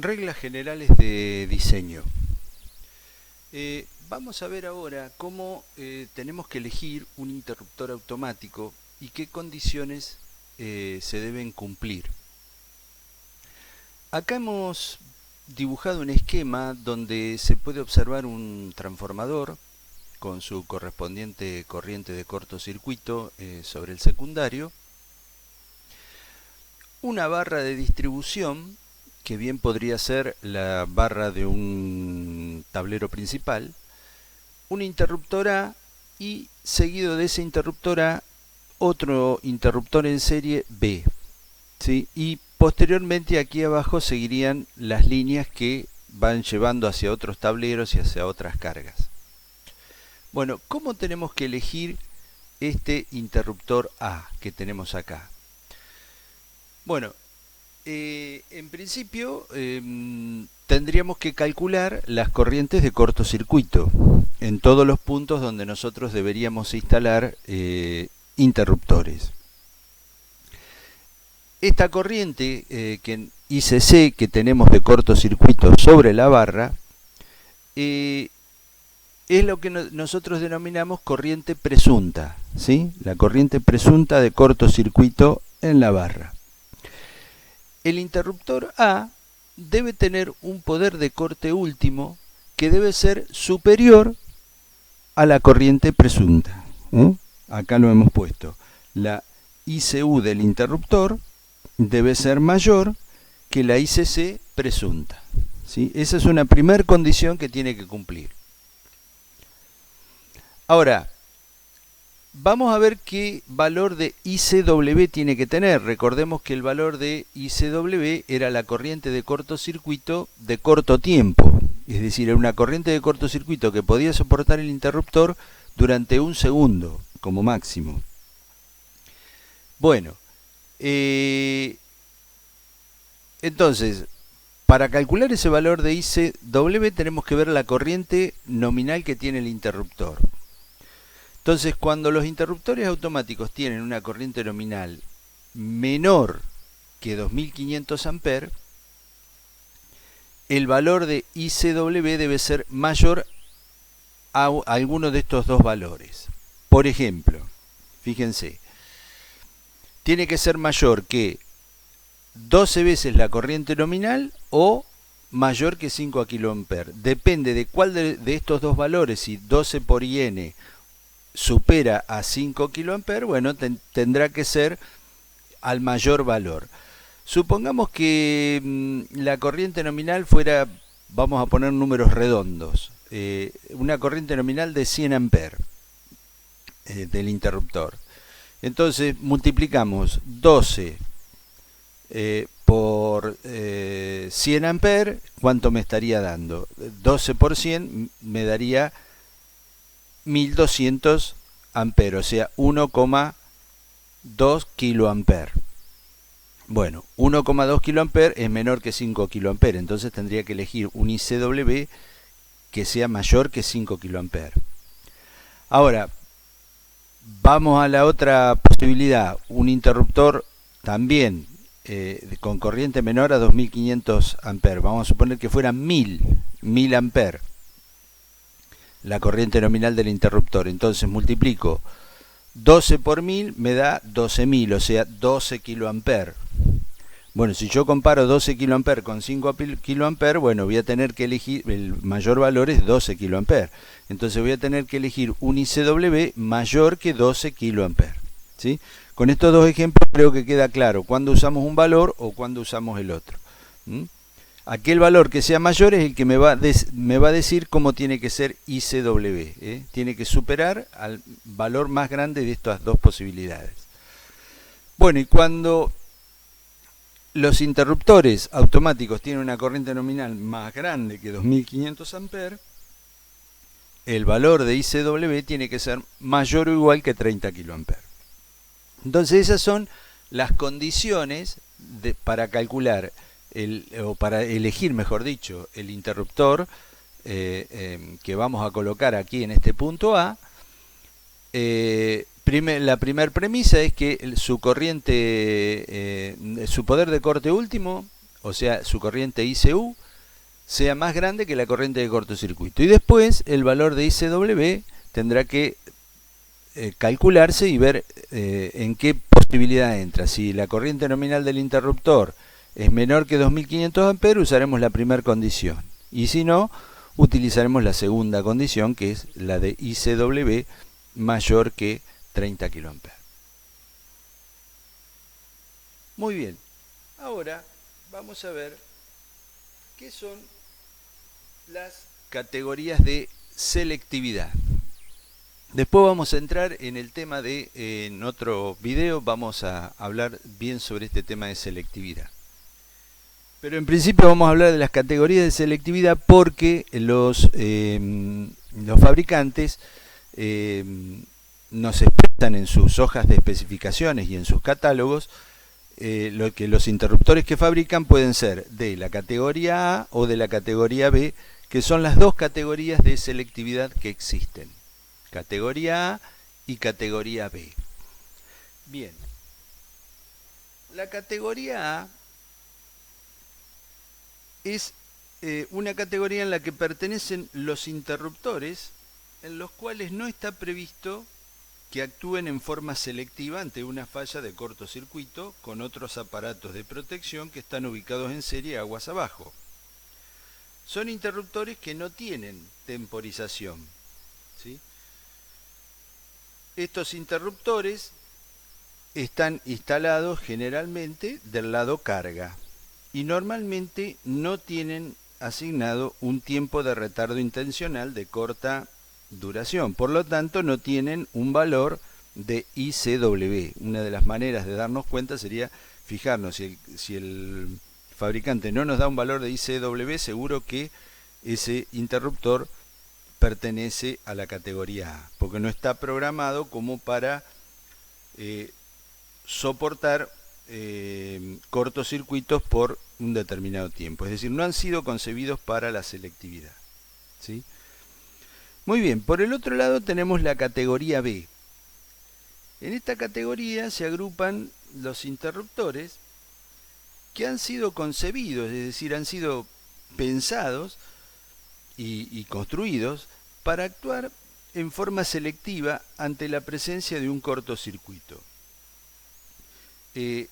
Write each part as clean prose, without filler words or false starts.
Reglas generales de diseño. Vamos a ver ahora cómo tenemos que elegir un interruptor automático y qué condiciones se deben cumplir. Acá hemos dibujado un esquema donde se puede observar un transformador con su correspondiente corriente de cortocircuito sobre el secundario, una barra de distribución que bien podría ser la barra de un tablero principal, un interruptor A y seguido de ese interruptor A otro interruptor en serie B, ¿sí? Y posteriormente aquí abajo seguirían las líneas que van llevando hacia otros tableros y hacia otras cargas. Bueno, ¿cómo tenemos que elegir este interruptor A que tenemos acá? Bueno, en principio tendríamos que calcular las corrientes de cortocircuito en todos los puntos donde nosotros deberíamos instalar interruptores. Esta corriente que ICC que tenemos de cortocircuito sobre la barra es lo que nosotros denominamos corriente presunta, ¿sí? La corriente presunta de cortocircuito en la barra. El interruptor A debe tener un poder de corte último que debe ser superior a la corriente presunta. Acá lo hemos puesto. La ICU del interruptor debe ser mayor que la ICC presunta, ¿sí? Esa es una primera condición que tiene que cumplir. Ahora, vamos a ver qué valor de ICW tiene que tener. Recordemos que el valor de ICW era la corriente de cortocircuito de corto tiempo. Es decir, era una corriente de cortocircuito que podía soportar el interruptor durante un segundo, como máximo. Bueno, entonces, para calcular ese valor de ICW tenemos que ver la corriente nominal que tiene el interruptor. Entonces, cuando los interruptores automáticos tienen una corriente nominal menor que 2500 amperes, el valor de ICW debe ser mayor a alguno de estos dos valores. Por ejemplo, fíjense, tiene que ser mayor que 12 veces la corriente nominal o mayor que 5 kA. Depende de cuál de estos dos valores, si 12 por IN supera a 5 kA, bueno, tendrá que ser al mayor valor. Supongamos que la corriente nominal fuera, vamos a poner números redondos, una corriente nominal de 100 amperes del interruptor. Entonces multiplicamos 12 por 100 amperes, ¿cuánto me estaría dando? 12 por 100 me daría 1200 amperes, o sea 1,2 kiloamperes. Bueno, 1,2 kiloamperes es menor que 5 kiloamperes, entonces tendría que elegir un ICW que sea mayor que 5 kiloamperes. Ahora, vamos a la otra posibilidad, un interruptor también con corriente menor a 2500 amperes. Vamos a suponer que fuera 1000 amperes la corriente nominal del interruptor. Entonces multiplico 12 por 1000 me da 12.000, o sea 12 kiloamperes. Bueno, si yo comparo 12 kiloamperes con 5 kiloamperes, bueno, voy a tener que elegir, el mayor valor es 12 kiloamperes. Entonces voy a tener que elegir un ICW mayor que 12 kiloamperes, ¿sí? Con estos dos ejemplos creo que queda claro cuándo usamos un valor o cuándo usamos el otro. Aquel valor que sea mayor es el que me va a decir cómo tiene que ser ICW. Tiene que superar al valor más grande de estas dos posibilidades. Bueno, y cuando los interruptores automáticos tienen una corriente nominal más grande que 2500 amperes, el valor de ICW tiene que ser mayor o igual que 30 kiloamperes. Entonces esas son las condiciones para calcular o para elegir, mejor dicho, el interruptor que vamos a colocar aquí en este punto A. La primera premisa es que su corriente, su poder de corte último, o sea, su corriente ICU, sea más grande que la corriente de cortocircuito. Y después el valor de ICW tendrá que calcularse y ver en qué posibilidad entra. Si la corriente nominal del interruptor es menor que 2500 amperes, usaremos la primera condición. Y si no, utilizaremos la segunda condición, que es la de ICW mayor que 30 kA. Muy bien. Ahora vamos a ver qué son las categorías de selectividad. Después vamos a entrar en el tema de, en otro video vamos a hablar bien sobre este tema de selectividad. Pero en principio vamos a hablar de las categorías de selectividad porque los fabricantes nos expresan en sus hojas de especificaciones y en sus catálogos lo que los interruptores que fabrican pueden ser de la categoría A o de la categoría B, que son las dos categorías de selectividad que existen. Categoría A y categoría B. Bien. La categoría A es una categoría en la que pertenecen los interruptores en los cuales no está previsto que actúen en forma selectiva ante una falla de cortocircuito con otros aparatos de protección que están ubicados en serie aguas abajo. Son interruptores que no tienen temporización, ¿sí? Estos interruptores están instalados generalmente del lado carga y normalmente no tienen asignado un tiempo de retardo intencional de corta duración, por lo tanto no tienen un valor de ICW. Una de las maneras de darnos cuenta sería fijarnos si el fabricante no nos da un valor de ICW, seguro que ese interruptor pertenece a la categoría A, porque no está programado como para soportar cortocircuitos por un determinado tiempo, es decir, no han sido concebidos para la selectividad, ¿sí? Muy bien, por el otro lado tenemos la categoría B. En esta categoría se agrupan los interruptores que han sido concebidos, es decir, han sido pensados y construidos para actuar en forma selectiva ante la presencia de un cortocircuito. Es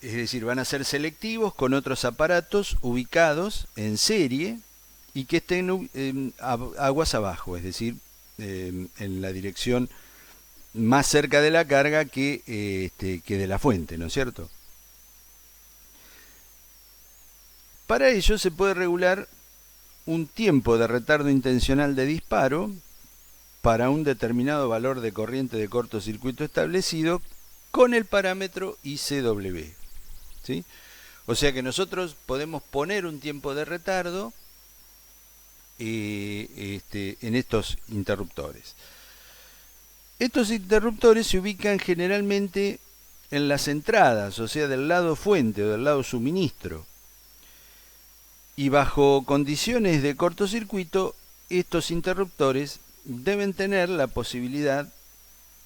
decir, van a ser selectivos con otros aparatos ubicados en serie y que estén aguas abajo, es decir, en la dirección más cerca de la carga que de la fuente, ¿no es cierto? Para ello se puede regular un tiempo de retardo intencional de disparo para un determinado valor de corriente de cortocircuito establecido con el parámetro ICW, ¿sí? O sea que nosotros podemos poner un tiempo de retardo en estos interruptores. Estos interruptores se ubican generalmente en las entradas, o sea, del lado fuente o del lado suministro. Y bajo condiciones de cortocircuito, estos interruptores deben tener la posibilidad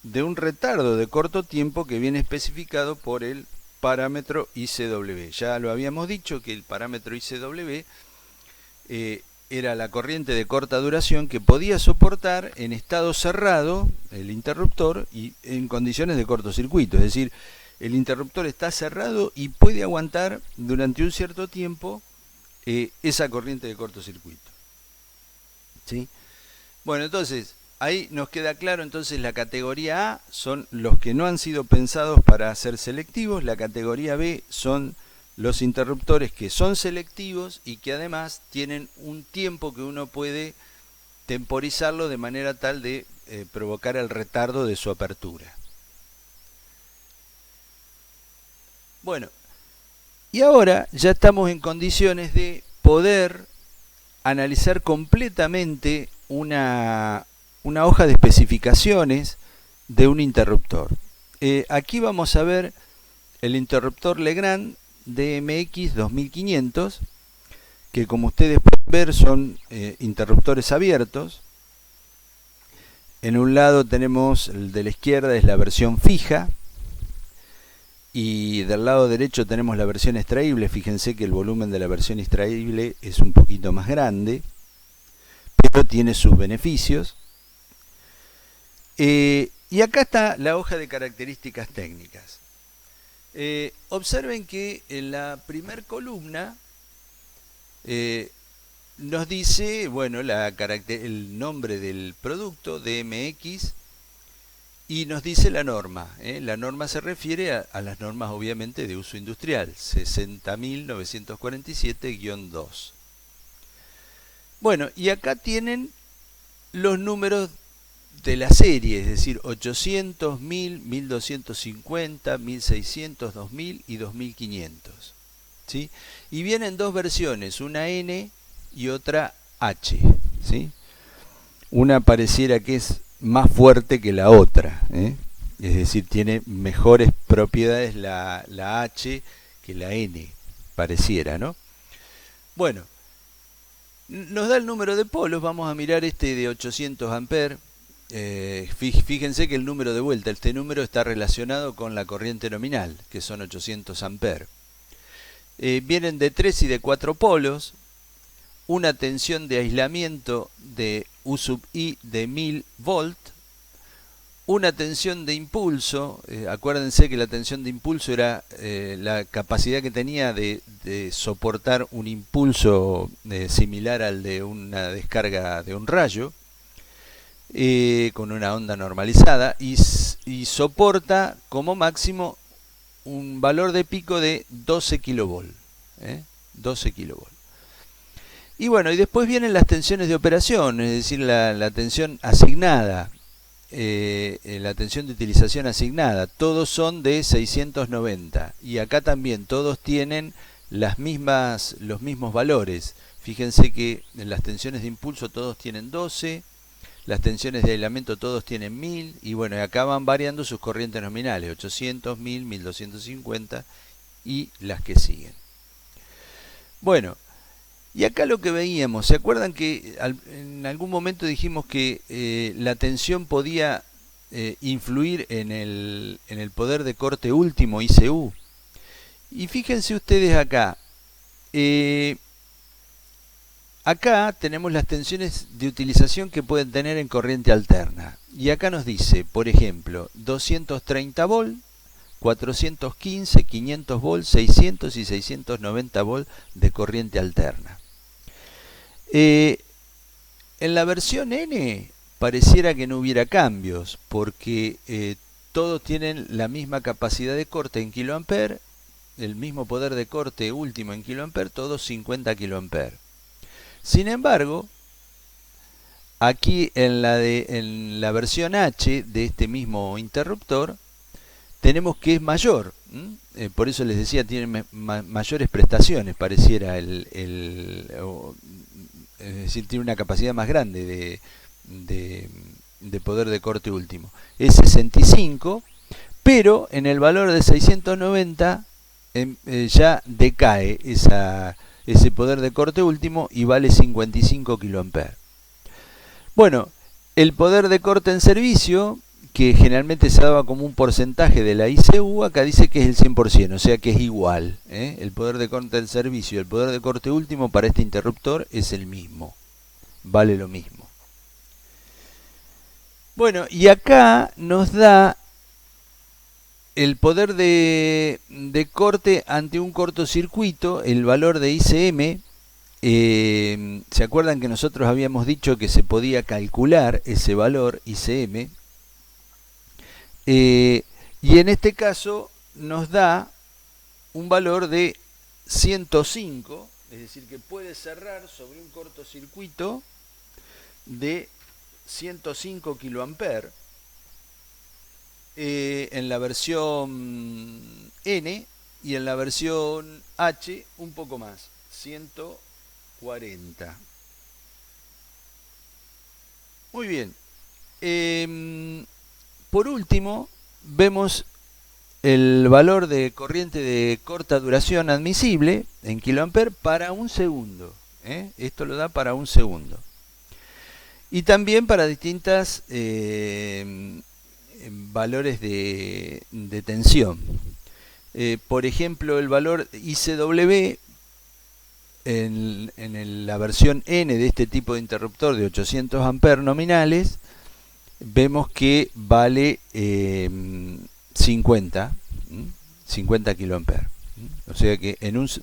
de un retardo de corto tiempo que viene especificado por el parámetro ICW. Ya lo habíamos dicho que el parámetro ICW era la corriente de corta duración que podía soportar en estado cerrado el interruptor y en condiciones de cortocircuito. Es decir, el interruptor está cerrado y puede aguantar durante un cierto tiempo esa corriente de cortocircuito, ¿sí? Bueno, entonces ahí nos queda claro, entonces la categoría A son los que no han sido pensados para ser selectivos, la categoría B son los interruptores que son selectivos y que además tienen un tiempo que uno puede temporizarlo de manera tal de provocar el retardo de su apertura. Bueno, y ahora ya estamos en condiciones de poder analizar completamente una hoja de especificaciones de un interruptor. Aquí vamos a ver el interruptor Legrand DMX 2500, que como ustedes pueden ver son interruptores abiertos. En un lado tenemos el de la izquierda, es la versión fija, y del lado derecho tenemos la versión extraíble. Fíjense que el volumen de la versión extraíble es un poquito más grande, pero tiene sus beneficios. Y acá está la hoja de características técnicas. Observen que en la primer columna nos dice, bueno, el nombre del producto, DMX, y nos dice la norma. La norma se refiere a las normas, obviamente, de uso industrial, 60.947-2. Bueno, y acá tienen los números de la serie, es decir, 800, 1000, 1250, 1600, 2000 y 2500. ¿Sí? Y vienen dos versiones, una N y otra H. ¿Sí? Una pareciera que es más fuerte que la otra, es decir, tiene mejores propiedades la H que la N, pareciera, ¿no? Bueno, nos da el número de polos. Vamos a mirar este de 800 amperes. Fíjense que el número de vuelta, este número está relacionado con la corriente nominal, que son 800 amperes. Vienen de 3 y de 4 polos, una tensión de aislamiento de U sub I de 1000 volt, una tensión de impulso. Acuérdense que la tensión de impulso era la capacidad que tenía de soportar un impulso similar al de una descarga de un rayo, con una onda normalizada, y soporta como máximo un valor de pico de 12 kV. 12 kV. Y bueno, y después vienen las tensiones de operación, es decir, la tensión asignada, la tensión de utilización asignada. Todos son de 690, y acá también todos tienen los mismos valores. Fíjense que en las tensiones de impulso todos tienen 12, las tensiones de aislamiento todos tienen 1000, y bueno, acá van variando sus corrientes nominales, 800, 1000, 1250 y las que siguen. Bueno, y acá lo que veíamos, ¿se acuerdan que en algún momento dijimos que la tensión podía influir en el poder de corte último, ICU? Y fíjense ustedes acá, acá tenemos las tensiones de utilización que pueden tener en corriente alterna. Y acá nos dice, por ejemplo, 230 volt, 415, 500 volt, 600 y 690 volt de corriente alterna. En la versión N pareciera que no hubiera cambios, porque todos tienen la misma capacidad de corte en kiloamper, el mismo poder de corte último en kiloamper, todos 50 kiloamper. Sin embargo, aquí en la versión H de este mismo interruptor, tenemos que es mayor. Por eso les decía, tiene mayores prestaciones, pareciera, es decir, tiene una capacidad más grande de poder de corte último. Es 65, pero en el valor de 690 ya decae ese poder de corte último y vale 55 kA. Bueno, el poder de corte en servicio, que generalmente se daba como un porcentaje de la ICU, acá dice que es el 100%, o sea que es igual. El poder de corte en servicio y el poder de corte último para este interruptor es el mismo, vale lo mismo. Bueno, y acá nos da el poder de corte ante un cortocircuito, el valor de ICM. ¿Se acuerdan que nosotros habíamos dicho que se podía calcular ese valor ICM? Y en este caso nos da un valor de 105, es decir, que puede cerrar sobre un cortocircuito de 105 kA. En la versión N, y en la versión H un poco más, 140. Muy bien. Por último, vemos el valor de corriente de corta duración admisible en kiloamper para un segundo. Esto lo da para un segundo. Y también para distintas valores de tensión. Por ejemplo, el valor ICW en la versión N de este tipo de interruptor de 800 amperes nominales, vemos que vale 50 kiloamperes. O sea que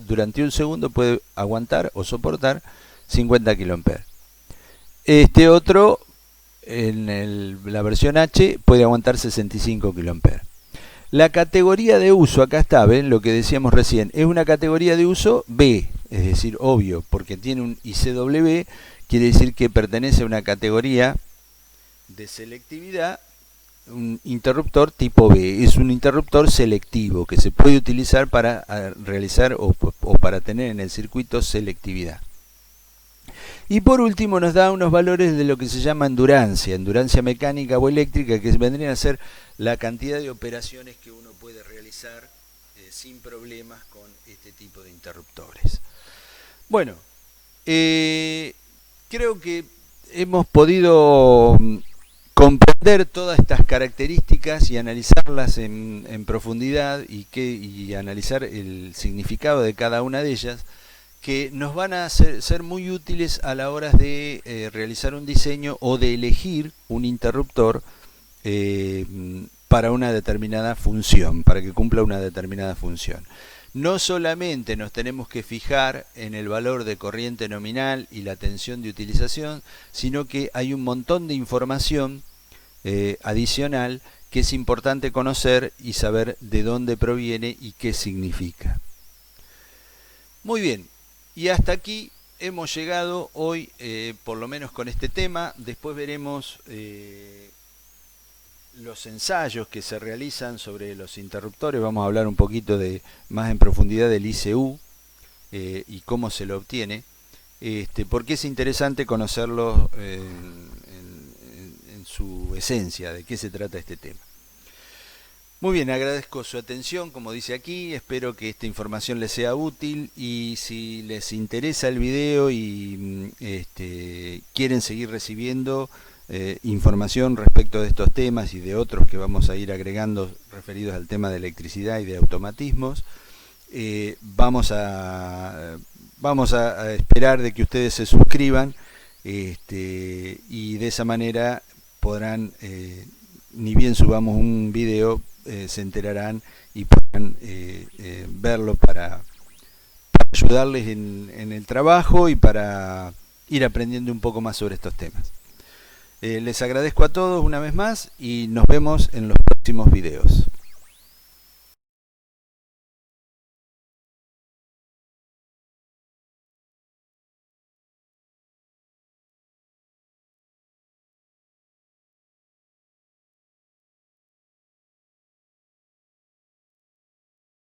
durante un segundo puede aguantar o soportar 50 kiloamperes. Este otro, la versión H, puede aguantar 65 kiloamperes. La categoría de uso, acá está, ven lo que decíamos recién, es una categoría de uso B, es decir, obvio, porque tiene un ICW, quiere decir que pertenece a una categoría de selectividad, un interruptor tipo B. Es un interruptor selectivo que se puede utilizar para realizar o para tener en el circuito selectividad. Y por último nos da unos valores de lo que se llama endurancia mecánica o eléctrica, que vendrían a ser la cantidad de operaciones que uno puede realizar sin problemas con este tipo de interruptores. Bueno, creo que hemos podido comprender todas estas características y analizarlas en profundidad y analizar el significado de cada una de ellas, que nos van a ser muy útiles a la hora de realizar un diseño o de elegir un interruptor para una determinada función, para que cumpla una determinada función. No solamente nos tenemos que fijar en el valor de corriente nominal y la tensión de utilización, sino que hay un montón de información adicional que es importante conocer y saber de dónde proviene y qué significa. Muy bien. Y hasta aquí hemos llegado hoy, por lo menos con este tema. Después veremos los ensayos que se realizan sobre los interruptores. Vamos a hablar un poquito más en profundidad del ICU y cómo se lo obtiene, porque es interesante conocerlo en su esencia, de qué se trata este tema. Muy bien, agradezco su atención, como dice aquí, espero que esta información les sea útil, y si les interesa el video y quieren seguir recibiendo información respecto de estos temas y de otros que vamos a ir agregando referidos al tema de electricidad y de automatismos, vamos a esperar de que ustedes se suscriban y de esa manera podrán, ni bien subamos un video, se enterarán y podrán verlo para ayudarles en el trabajo y para ir aprendiendo un poco más sobre estos temas. Les agradezco a todos una vez más y nos vemos en los próximos videos.